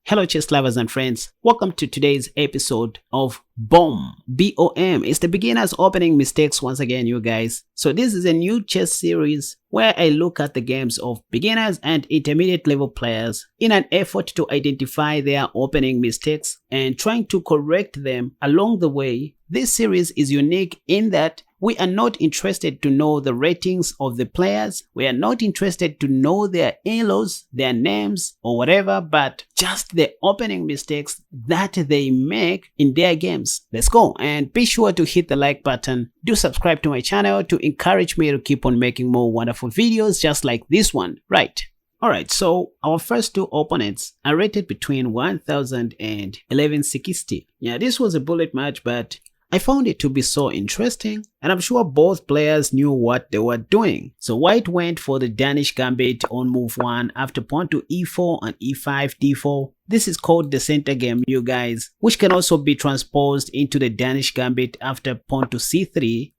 Hello chess lovers and friends, welcome to today's episode of B.O.M. B.O.M. It's the beginner's opening mistakes once again, you guys. So this is a new chess series where I look at the games of beginners and intermediate level players in an effort to identify their opening mistakes and trying to correct them along the way. This series is unique in that we are not interested to know the ratings of the players. We are not interested to know their in-laws, their names or whatever, but just the opening mistakes that they make in their games. Let's go, and be sure to hit the like button. Do subscribe to my channel to encourage me to keep on making more wonderful videos just like this one, right? Alright, so our first two opponents are rated between 1000 and 1160. Yeah, this was a bullet match, but I found it to be so interesting, and I'm sure both players knew what they were doing. So white went for the Danish gambit on move 1 after pawn to e4 and e5 d4. This is called the center game, you guys, which can also be transposed into the Danish gambit after pawn to c3.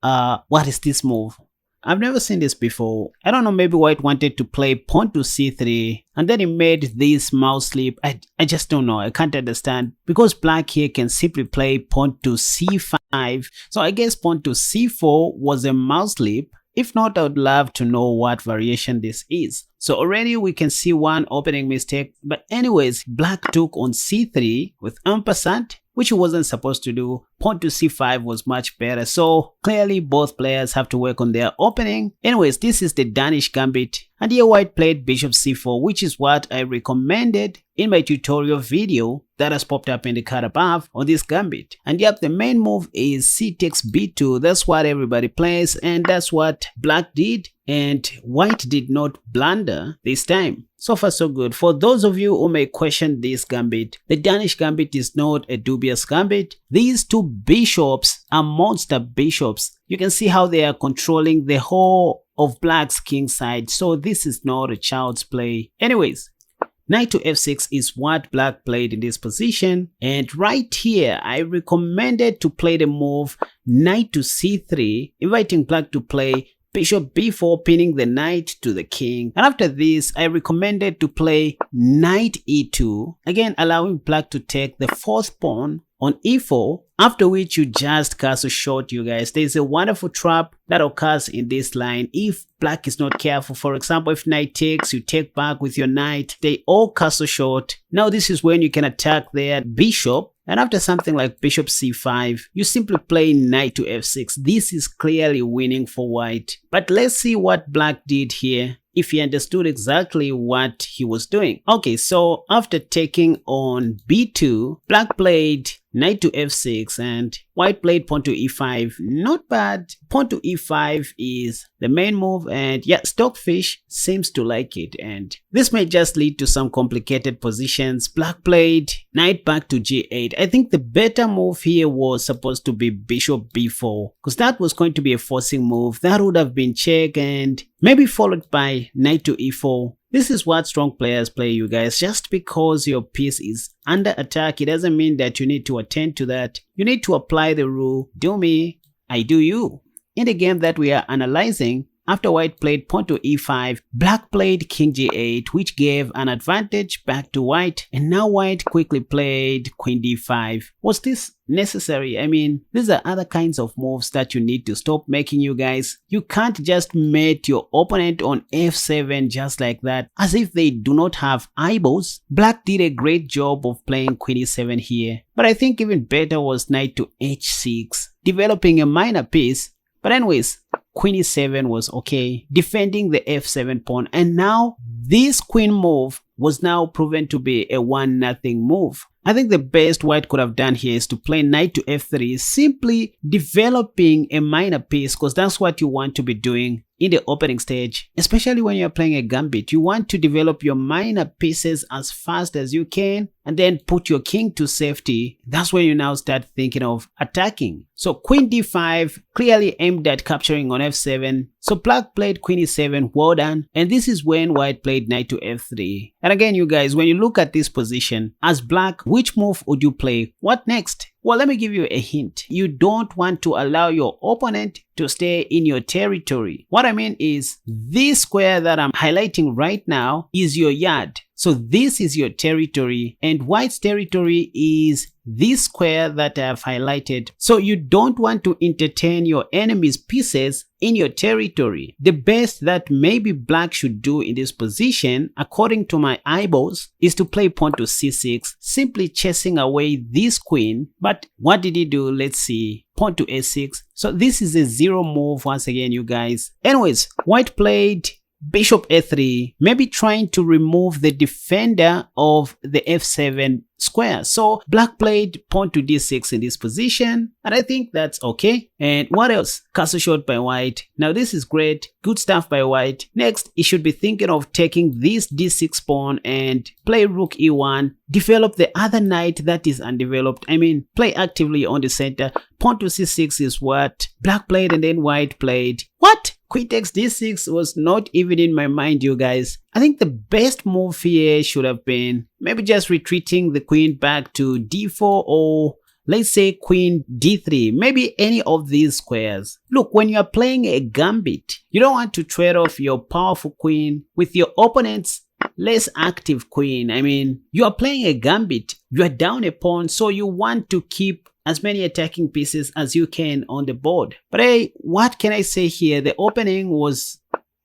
What is this move? I've never seen this before. I don't know, maybe white wanted to play pawn to c3 and then he made this mouse slip. I just don't know. I can't understand, because black here can simply play pawn to c5. So I guess pawn to c4 was a mouse slip. If not, I would love to know what variation this is. So already we can see one opening mistake. But anyways, black took on c3 with ampersand, which he wasn't supposed to do. Pawn to c5 was much better. So clearly both players have to work on their opening. Anyways, this is the Danish gambit. And here white played bishop c4, which is what I recommended in my tutorial video that has popped up in the card above on this gambit. And yep, the main move is c takes b2. That's what everybody plays, and that's what black did. And white did not blunder this time. So far so good. For those of you who may question this gambit, the Danish gambit is not a dubious gambit. These two bishops are monster bishops. You can see how they are controlling the whole of black's king side. So this is not a child's play. Anyways, knight to f6 is what black played in this position, and right here I recommended to play the move knight to c3, inviting black to play bishop b4, pinning the knight to the king. And after this, I recommended to play knight e2, again allowing black to take the fourth pawn on e4, after which you just castle short, you guys. There's a wonderful trap that occurs in this line if black is not careful. For example, if knight takes, you take back with your knight, they all castle short. Now this is when you can attack their bishop. And after something like bishop c5, you simply play knight to f6. This is clearly winning for white. But let's see what black did here, if he understood exactly what he was doing. Okay, so after taking on b2, black played knight to f6 and white played pawn to e5. Not bad. Pawn to e5 is the main move, and yeah, Stockfish seems to like it, and this may just lead to some complicated positions. Black played knight back to g8. I think the better move here was supposed to be bishop b4, because that was going to be a forcing move. That would have been check and maybe followed by knight to e4. This is what strong players play, you guys. Just because your piece is under attack, it doesn't mean that you need to attend to that. You need to apply the rule, do me, I do you. In the game that we are analyzing, after white played pawn to e5, black played king g8, which gave an advantage back to white, and now white quickly played queen d5. Was this necessary? I mean, these are other kinds of moves that you need to stop making, you guys. You can't just mate your opponent on f7 just like that, as if they do not have eyeballs. Black did a great job of playing queen e7 here, but I think even better was knight to h6, developing a minor piece. But anyways, queen e7 was okay, defending the f7 pawn, and now this queen move was now proven to be a 1-0 move. I think the best white could have done here is to play knight to f3, simply developing a minor piece, because that's what you want to be doing in the opening stage, especially when you're playing a gambit. You want to develop your minor pieces as fast as you can and then put your king to safety. That's when you now start thinking of attacking. So queen d5 clearly aimed at capturing on f7. So black played queen e7, well done. And this is when white played knight to f3. And again, you guys, when you look at this position, as black, which move would you play? What next? Well, let me give you a hint. You don't want to allow your opponent to stay in your territory. What I mean is, this square that I'm highlighting right now is your yard. So this is your territory, and white's territory is this square that I have highlighted. So you don't want to entertain your enemy's pieces in your territory. The best that maybe black should do in this position, according to my eyeballs, is to play pawn to c6, simply chasing away this queen. But what did he do? Let's see. Pawn to a6. So this is a zero move once again, you guys. Anyways, white played bishop a3, maybe trying to remove the defender of the f7 square. So black played pawn to d6 in this position, and I think that's okay. And what else? Castle shot by white. Now this is great, good stuff by white. Next, he should be thinking of taking this d6 pawn and play rook e1, develop the other knight that is undeveloped. I mean, play actively on the center. Pawn to c6 is what black played, and then white played what? Queen takes d6 was not even in my mind, you guys. I think the best move here should have been maybe just retreating the queen back to d4, or let's say queen d3, maybe any of these squares. Look, when you're playing a gambit, you don't want to trade off your powerful queen with your opponent's less active queen. I mean, you are playing a gambit, you are down a pawn, so you want to keep as many attacking pieces as you can on the board. But hey, what can I say here? The opening was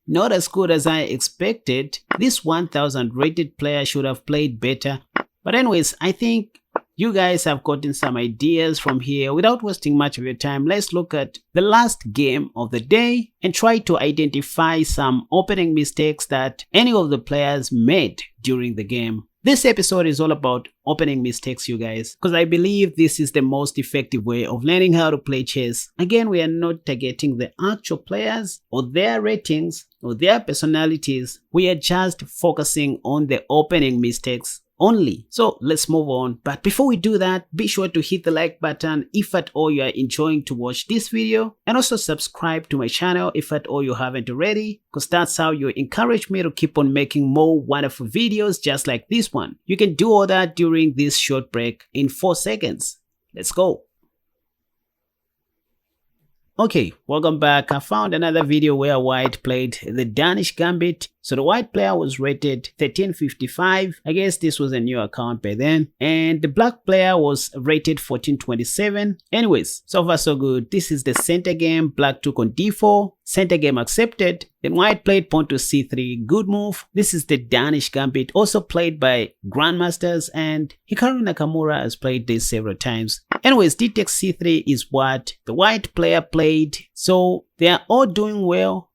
not as good as I expected. This 1000 rated player should have played better. But anyways, I think you guys have gotten some ideas from here. Without wasting much of your time, let's look at the last game of the day and try to identify some opening mistakes that any of the players made during the game. This episode is all about opening mistakes, you guys, because I believe this is the most effective way of learning how to play chess. Again, we are not targeting the actual players or their ratings or their personalities. We are just focusing on the opening mistakes only. So let's move on. But before we do that, be sure to hit the like button if at all you are enjoying to watch this video, and also subscribe to my channel if at all you haven't already, because that's how you encourage me to keep on making more wonderful videos just like this one. You can do all that during this short break in 4 seconds. Let's go. Okay, welcome back. I found another video where white played the Danish Gambit. So the white player was rated 1355. I guess this was a new account by then. And the black player was rated 1427. Anyways, so far so good. This is the center game. Black took on d4. Center game accepted. Then white played pawn to c3. Good move. This is the Danish Gambit, also played by grandmasters, and Hikaru Nakamura has played this several times. Anyways, d takes c3 is what the white player played. So they are all doing well.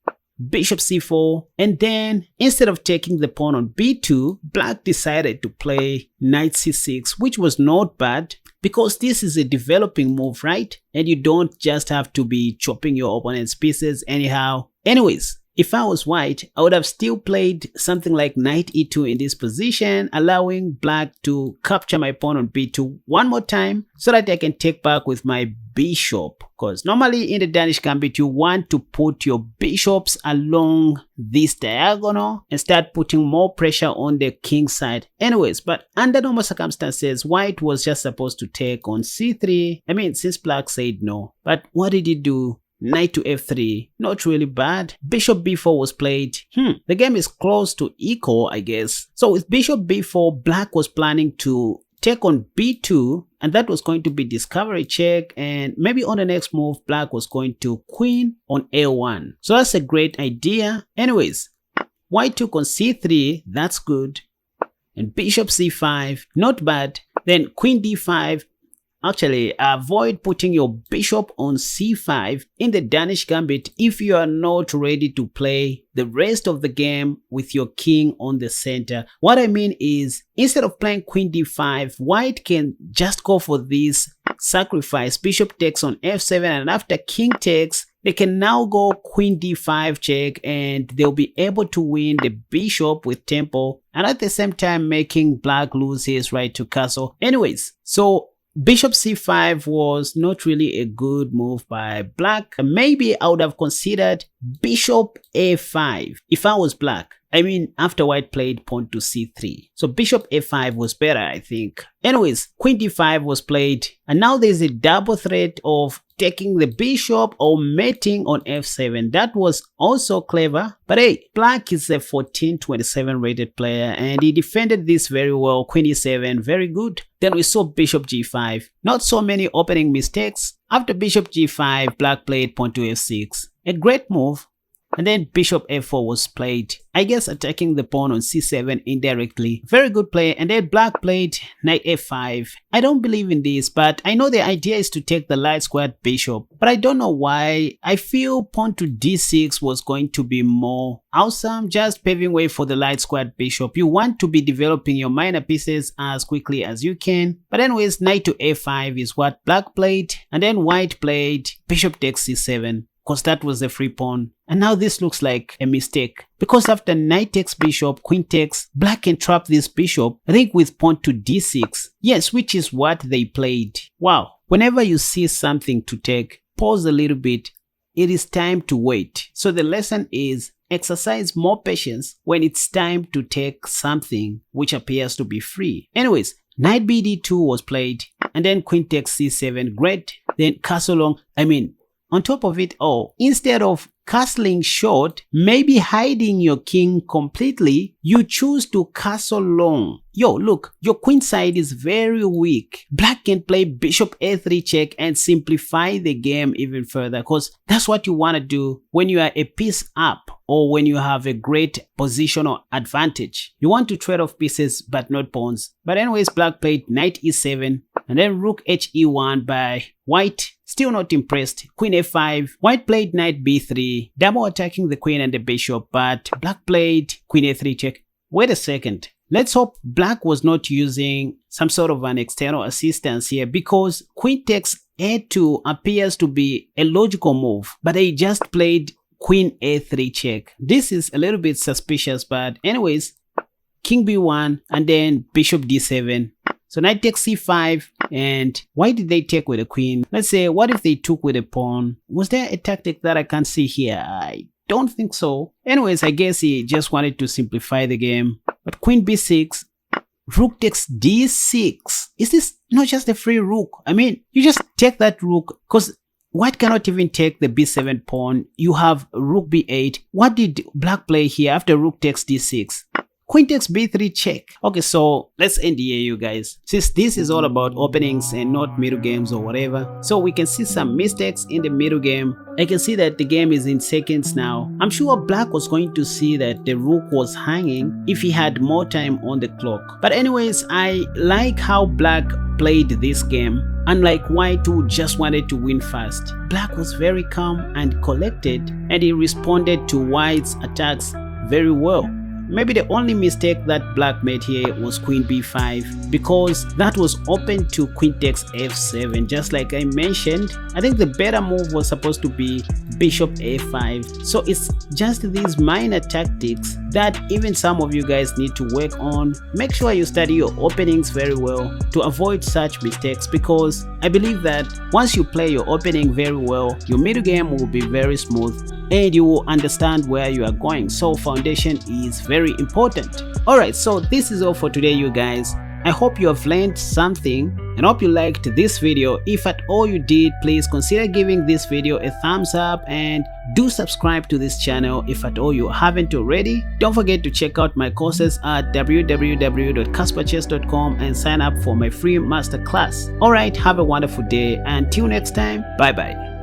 Bishop c4, and then instead of taking the pawn on b2, black decided to play knight c6, which was not bad because this is a developing move, right? And you don't just have to be chopping your opponent's pieces anyhow. Anyways, if I was white, I would have still played something like knight e2 in this position, allowing black to capture my pawn on b2 one more time so that I can take back with my bishop. Because normally in the Danish Gambit, you want to put your bishops along this diagonal and start putting more pressure on the king side. Anyways, but under normal circumstances, white was just supposed to take on c3. I mean, since black said no. But what did he do? Knight to f3, not really bad. Bishop b4 was played. The game is close to equal, I guess. So with bishop b4, black was planning to take on b2, and that was going to be discovery check, and maybe on the next move, black was going to queen on a1. So that's a great idea. Anyways, white took on c3, that's good. And bishop c5, not bad. Then queen d5. Actually, avoid putting your bishop on c5 in the Danish Gambit if you are not ready to play the rest of the game with your king on the center. What I mean is, instead of playing queen d5, white can just go for this sacrifice. Bishop takes on f7, and after king takes, they can now go queen d5 check, and they'll be able to win the bishop with tempo, and at the same time making black lose his right to castle. Anyways, so bishop c5 was not really a good move by black. Maybe I would have considered bishop a5. If I was black, I mean after white played pawn to c3. So bishop a5 was better, I think. Anyways, queen d5 was played, and now there's a double threat of taking the bishop or mating on f7. That was also clever, but hey, black is a 1427 rated player and he defended this very well. Queen e7, very good. Then we saw bishop g5. Not so many opening mistakes. After bishop g5, black played pawn to f6. A great move. And then bishop f4 was played, I guess attacking the pawn on c7 indirectly. Very good play. And then black played knight f5. I don't believe in this, but I know the idea is to take the light squared bishop, but I don't know why. I feel pawn to d6 was going to be more awesome, just paving way for the light squared bishop. You want to be developing your minor pieces as quickly as you can. But anyways, knight to a5 is what black played, and then white played bishop takes c7. Because that was the free pawn. And now this looks like a mistake. Because after knight takes bishop, queen takes, black can trap this bishop, I think with pawn to d6. Yes, which is what they played. Wow. Whenever you see something to take, pause a little bit. It is time to wait. So the lesson is exercise more patience when it's time to take something which appears to be free. Anyways, knight bd2 was played, and then queen takes c7. Great. Then castle long. On top of it all, instead of castling short, maybe hiding your king completely, you choose to castle long. Yo, look, your queen side is very weak. Black can play bishop a3 check and simplify the game even further, because that's what you want to do when you are a piece up or when you have a great positional advantage. You want to trade off pieces but not pawns. But anyways, black played knight e7 and then rook he1 by white. Still not impressed. Queen a5. White played knight b3, double attacking the queen and the bishop, but black played queen a3 check. Wait a second. Let's hope black was not using some sort of an external assistance here, because queen takes a2 appears to be a logical move, but they just played queen a3 check. This is a little bit suspicious, but anyways, king b1 and then bishop d7. So knight takes c5, and why did they take with a queen? Let's say, what if they took with a pawn? Was there a tactic that I can't see here? I don't think so. Anyways, I guess he just wanted to simplify the game. But queen b6, rook takes d6. Is this not just a free rook? You just take that rook, because white cannot even take the b7 pawn. You have rook b8. What did black play here after rook takes d6? Queen takes b3 check. Okay, so let's end here, you guys. Since this is all about openings and not middle games or whatever, so we can see some mistakes in the middle game. I can see that the game is in seconds now. I'm sure black was going to see that the rook was hanging if he had more time on the clock. But anyways, I like how black played this game. Unlike white, who just wanted to win fast, black was very calm and collected, and he responded to white's attacks very well. Maybe the only mistake that black made here was queen b5, because that was open to queen takes f7. Just like I mentioned, I think the better move was supposed to be bishop a5. So it's just these minor tactics that even some of you guys need to work on. Make sure you study your openings very well to avoid such mistakes, because I believe that once you play your opening very well, your middle game will be very smooth and you will understand where you are going. So foundation is very important. Alright, so this is all for today, you guys. I hope you have learned something and hope you liked this video. If at all you did, please consider giving this video a thumbs up and do subscribe to this channel if at all you haven't already. Don't forget to check out my courses at www.kasperchess.com and sign up for my free masterclass. Alright, have a wonderful day. Until next time, bye bye.